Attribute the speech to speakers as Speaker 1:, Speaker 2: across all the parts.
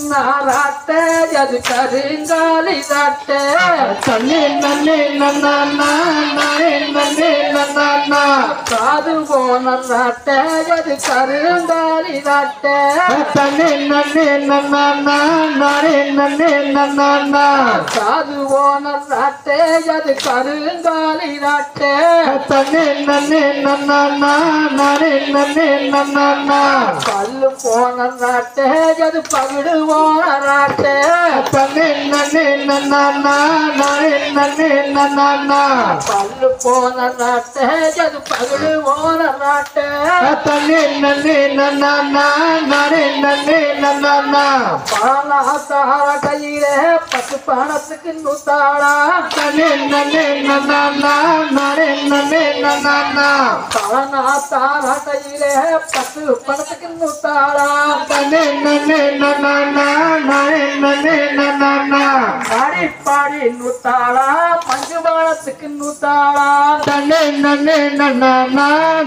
Speaker 1: நாராட்ட அது கருங்காலி ராட்ட
Speaker 2: தன்னே நன்னே நன்னா நானே நன்னே நன்னா
Speaker 1: காது போன ராட்ட அது கருங்காலி ராட்ட
Speaker 2: தன்னே நன்னே நன்னா நானே நன்னே நன்னா
Speaker 1: காது போன ராட்ட அது கருங்காலி ராட்ட
Speaker 2: தன்னே நன்னே நன்னா நானே நன்னே நன்னா
Speaker 1: பல்லு போன ராட்ட அது பகிடு போன ராட்ட
Speaker 2: தன்னே நன்னே நன்னா நானே நன்னே நன்னா
Speaker 1: பல்லு போன ராட்ட அது பகிடு போன ராட்ட
Speaker 2: தன்னே நன்னே நன்னா நானே நன்னே நன்னா
Speaker 1: பாலாத்தார கையில பத்து பணத்துக்கு நூத்தாளா
Speaker 2: தன்னே நன்னே நன்னா நானே நன்னே நன்னா
Speaker 1: பாலாத்தார கையில பத்து பணத்துக்கு நூத்தாளா
Speaker 2: தன்னே நன்னே நன்னா நானே நன்னே நன்னா
Speaker 1: பாடி பாடி நூத்தாளா பஞ்சு பணத்துக்கு நூத்தாளா
Speaker 2: தன்னே நன்னே நன்னா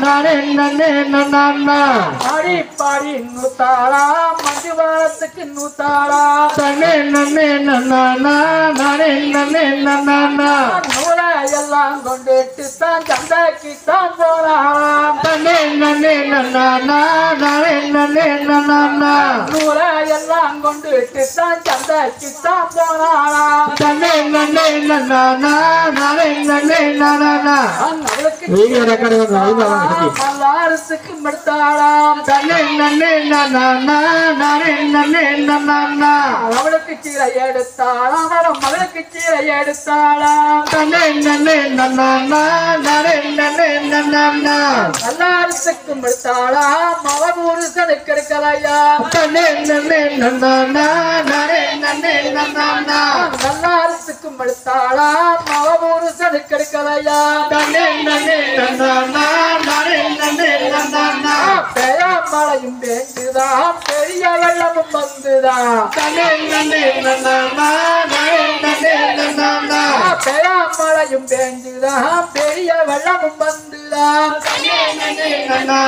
Speaker 2: நானே நன்னே நன்னா
Speaker 1: பாடி பாடி நூத்தாளா மஞ்சு பணத்துக்கு நூத்தாளா
Speaker 2: தன்னே நன்னே நன்னா நானே நன்னே நன்னா
Speaker 1: நூலை எல்லாம் கொண்டுட்டு தான் சந்தைக்கு தான் போறாளாம்
Speaker 2: தன்னே நன்னே நன்னா நானே நன்னே நன்னா
Speaker 1: நூலை எல்லாம் கொண்டுட்டு தான் சந்தைக்கு தான் போறாளாம்
Speaker 2: தன்னே நன்னே நன்னா நானே நன்னே நன்னா
Speaker 1: அவளுக்கு
Speaker 2: வீடியோ ரெக்கார்ட் பண்ணுங்க
Speaker 1: மல்லாரத்துக்கு மடுத்தாளாம்
Speaker 2: தன்னே நன்னே நன்னா நானே நன்னே நன்னா
Speaker 1: அவளுக்கு சீரை எடுத்தாளாம் அவன் மகளுக்கு சீரை எடுத்தாளாம்
Speaker 2: தன்னே நன்னே நன்னா நானே நன்னே நன்னா
Speaker 1: மல்லாரத்துக்கு மடுத்தாளாம் மவ புருஷனுக்கு எடுக்கலையா
Speaker 2: தன்னே நன்னே நன்னா நானே நன்னே நன்னா
Speaker 1: மல்லாரத்துக்கு மடுத்தாளாம் மவ புருஷனுக்கு எடுக்கலையா
Speaker 2: தன்னே நன்னே நன்னா நானே நன்னே நன்னா
Speaker 1: பெயமழையும் வேண்டுதான் பெரிய வெள்ளமும் வந்துதான்
Speaker 2: தன்னே நன்னே நன்னா நானே நன்னே நன்னா
Speaker 1: பெயமழையும் வேண்டுதான் பெரிய வெள்ளமும் வந்துதான்
Speaker 2: தன்னே நன்னே நன்னா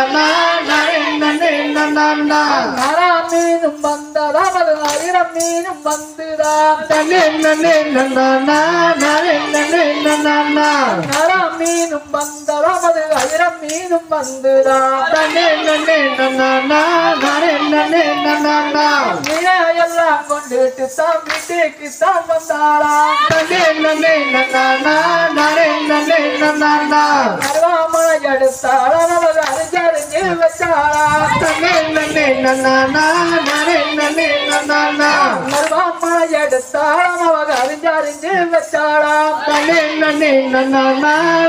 Speaker 2: நானே நன்னே நன்னா
Speaker 1: நரா மீனும் வந்ததாம் அது ஆயிரம் மீனும் வந்துதான்
Speaker 2: தன்னே நன்னே நன்னா நானே நன்னே நன்னா
Speaker 1: நரா மீனும் வந்ததாம் அது ஆயிரம் மீனும் வந்துதான்
Speaker 2: தன்னே நன்னே நன்னா நானே நன்னே நன்னா
Speaker 1: எல்லாம் கொண்டுட்டு தான் வீட்டுக்கு தான் வந்தாளாம்
Speaker 2: தன்னே நன்னே நன்னா நானே நன்னே நன்னா
Speaker 1: அருவாமலை எடுத்தாளாம் அவள் அறிஞ்சறிஞ்சு வச்சாளாம்
Speaker 2: தன்னே நன்னே நன்னா நானே நன்னே நன்னா
Speaker 1: அருவாமலை எடுத்தாளாம் அவள் அறிஞ்சறிஞ்சு வச்சாளாம்
Speaker 2: தன்னே நன்னே நன்னா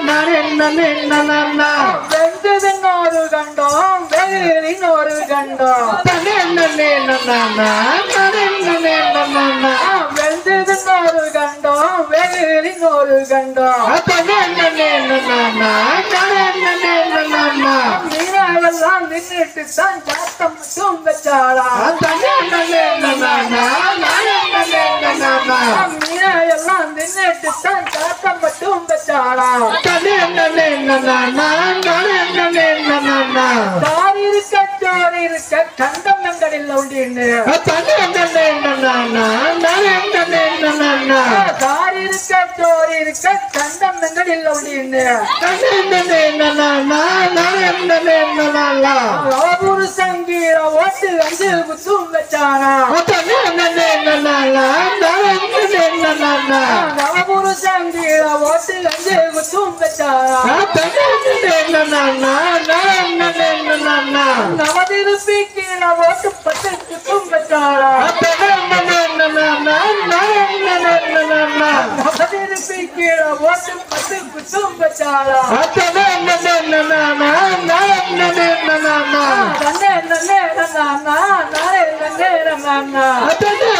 Speaker 2: நானே நன்னே நன்னா
Speaker 1: வெந்ததுன்னு ஒரு கண்டோம் வெயிலின் ஒரு கண்டோம்
Speaker 2: தன்னே நன்னே நன்னா நானே நன்னே நன்னா
Speaker 1: வெந்ததுன்னு ஒரு கண்டோம் வெயிலின் ஒரு கண்டோம்
Speaker 2: தன்னே நன்னே நன்னா நானே நன்னே நன்னா
Speaker 1: மீனாவெல்லாம் நின்றுட்டு தான் சாத்தம் மட்டும் வச்சாளாம்
Speaker 2: தன்னே நன்னே நன்னா நானே நன்னே நன்னா
Speaker 1: மீனாவெல்லாம் நின்றுட்டு தான் சாத்தம் மட்டும் வச்சாளாம்
Speaker 2: தன்னே நன்னே நன்னா நானே நன்னே நன்னா
Speaker 1: தாரி இருக்க சோறு இருக்க கண்டம் எங்கடில் உண்டின்னு
Speaker 2: தன்னே நன்னே நன்னா நானே நன்னே நன்னா
Speaker 1: தாரி இருக்க சோறு இருக்க கண்டம் எங்கடில் உண்டின்னு
Speaker 2: தன்னே நன்னே நன்னா நானே நன்னே நன்னா
Speaker 1: ஒரு சங்கீர ஓட்டு வந்து குத்தும் வச்சானா
Speaker 2: தன்னே நன்னே நன்னா நானே நன்னே நன்னா
Speaker 1: நவபுரு சங்கீர ஓட்டு வந்து குத்தும் வச்சானா
Speaker 2: தன்னே நன்னே நன்னா நானே நன்னே நன்னா
Speaker 1: நவதிருப்பி கீழே ஓட்டு பட்டு குத்தும் வச்சானா
Speaker 2: தன்னே நன்னே நன்னா நானே நன்னே நன்னா
Speaker 1: நவதிருப்பி கீழே ஓட்டு பட்டு குத்தும் வச்சானா
Speaker 2: தன்னே நன்னே நன்னா நானே நன்னே நன்னா
Speaker 1: நன்னே நன்னே நன்னா நானே நன்னே நன்னா
Speaker 2: தன்னே